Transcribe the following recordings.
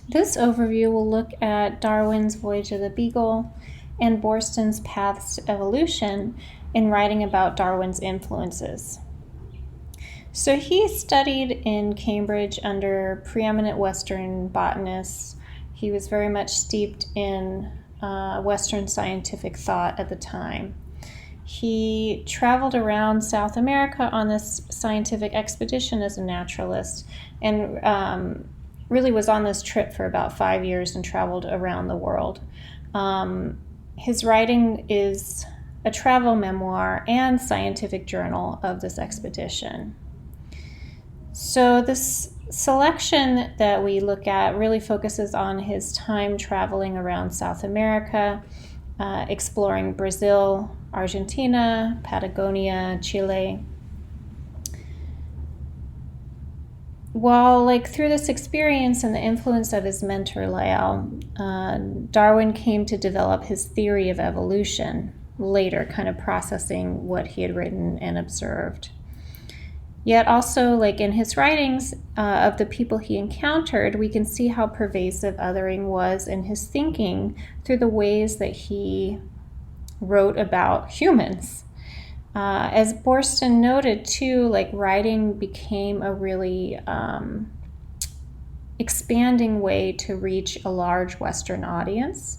This overview will look at Darwin's Voyage of the Beagle and Boorstin's paths to evolution in writing about Darwin's influences. So he studied in Cambridge under preeminent Western botanists. He was very much steeped in Western scientific thought at the time. He traveled around South America on this scientific expedition as a naturalist, and really was on this trip for about 5 years and traveled around the world. His writing is a travel memoir and scientific journal of this expedition. So this selection that we look at really focuses on his time traveling around South America, exploring Brazil, Argentina, Patagonia, Chile. While through this experience and the influence of his mentor Lyell, Darwin came to develop his theory of evolution later, kind of processing what he had written and observed. Yet also, in his writings of the people he encountered, we can see how pervasive othering was in his thinking through the ways that he wrote about humans. As Boorstin noted too, writing became a really expanding way to reach a large Western audience,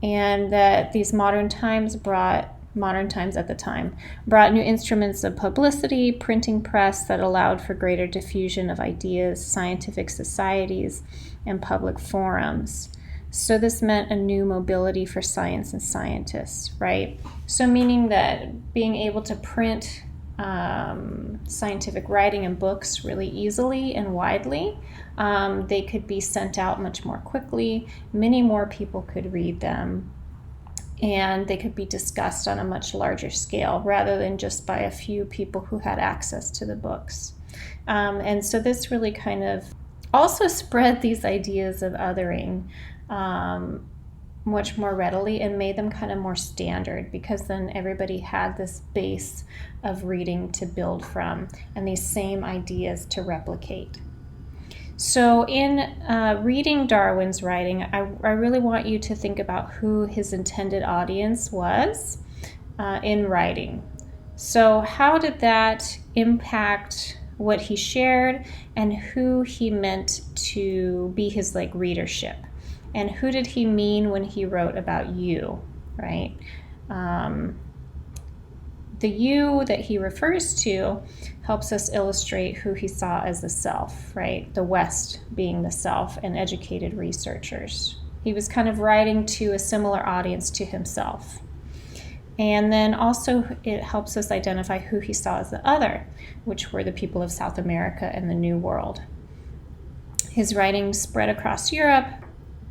and that these modern times at the time brought new instruments of publicity, printing press that allowed for greater diffusion of ideas, scientific societies, and public forums. So this meant a new mobility for science and scientists, right? So meaning that being able to print scientific writing and books really easily and widely, they could be sent out much more quickly. Many more people could read them, and they could be discussed on a much larger scale rather than just by a few people who had access to the books. And so this really kind of also spread these ideas of othering much more readily and made them kind of more standard, because then everybody had this base of reading to build from and these same ideas to replicate. So in reading Darwin's writing, I really want you to think about who his intended audience was in writing. So how did that impact what he shared, and who he meant to be his readership? And who did he mean when he wrote about you, right? The you that he refers to helps us illustrate who he saw as the self, right? The West being the self and educated researchers. He was kind of writing to a similar audience to himself. And then also it helps us identify who he saw as the other, which were the people of South America and the New World. His writings spread across Europe,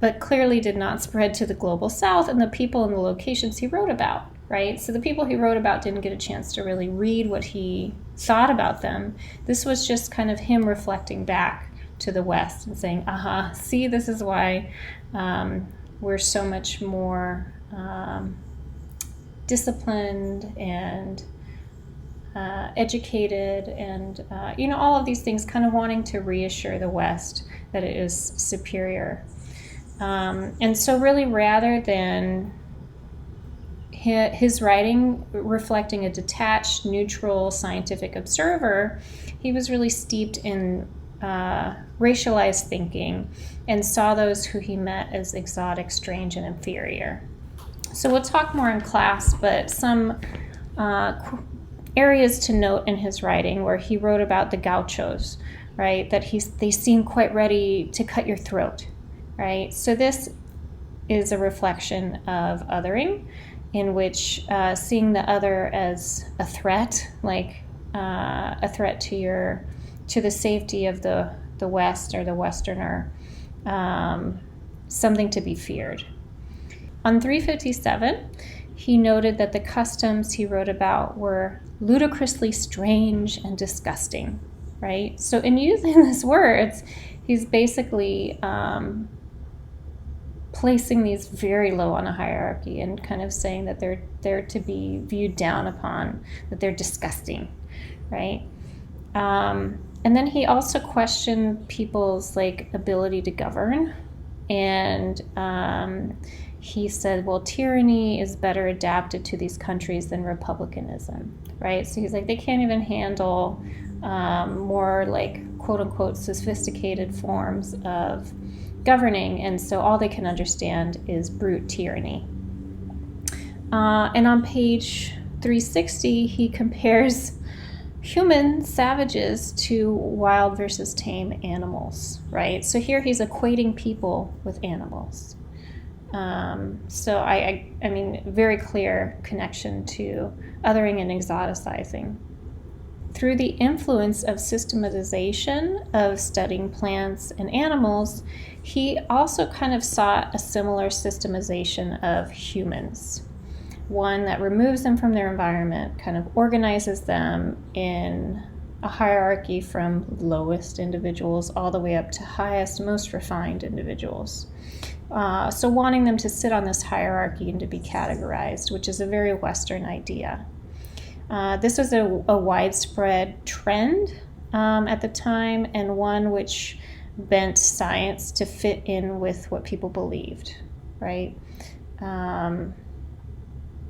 but clearly did not spread to the global South and the people and the locations he wrote about, right? So the people he wrote about didn't get a chance to really read what he thought about them. This was just kind of him reflecting back to the West and saying, see, this is why we're so much more disciplined and educated, and all of these things, kind of wanting to reassure the West that it is superior. And so really, rather than his writing reflecting a detached, neutral, scientific observer, he was really steeped in racialized thinking and saw those who he met as exotic, strange, and inferior. So we'll talk more in class, but some areas to note in his writing where he wrote about the gauchos, right? That they seem quite ready to cut your throat, right? So this is a reflection of othering, in which seeing the other as a threat, a threat to the safety of the West or the Westerner, something to be feared. On 357, he noted that the customs he wrote about were ludicrously strange and disgusting, right? So in using these words, he's basically placing these very low on a hierarchy and kind of saying that they're to be viewed down upon, that they're disgusting, right? And then he also questioned people's ability to govern, And he said, well, tyranny is better adapted to these countries than republicanism, right? So he's like, they can't even handle more like quote unquote sophisticated forms of governing, and so all they can understand is brute tyranny. And on page 360, he compares human savages to wild versus tame animals, right? So here he's equating people with animals. So I mean, very clear connection to othering and exoticizing. Through the influence of systematization of studying plants and animals, he also kind of sought a similar systemization of humans. One that removes them from their environment, kind of organizes them in a hierarchy from lowest individuals all the way up to highest, most refined individuals. So wanting them to sit on this hierarchy and to be categorized, which is a very Western idea. This was a widespread trend at the time, and one which bent science to fit in with what people believed, right?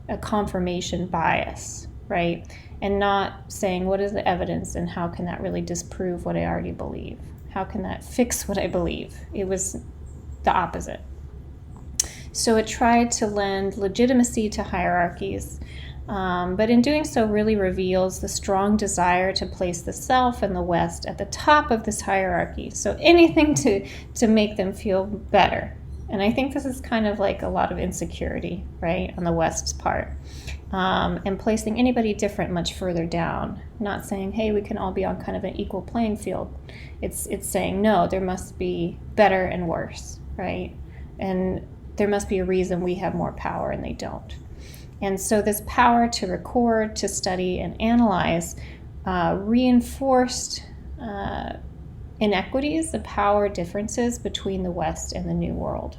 A confirmation bias, right? And not saying what is the evidence and how can that really disprove what I already believe? How can that fix what I believe? It was the opposite. So it tried to lend legitimacy to hierarchies, but in doing so really reveals the strong desire to place the self and the West at the top of this hierarchy. So anything to make them feel better. And I think this is kind of like a lot of insecurity, right, on the West's part. And placing anybody different much further down, not saying, hey, we can all be on kind of an equal playing field. It's saying, no, there must be better and worse, right? And there must be a reason we have more power and they don't. And so this power to record, to study, and analyze reinforced inequities, the power differences between the West and the New World.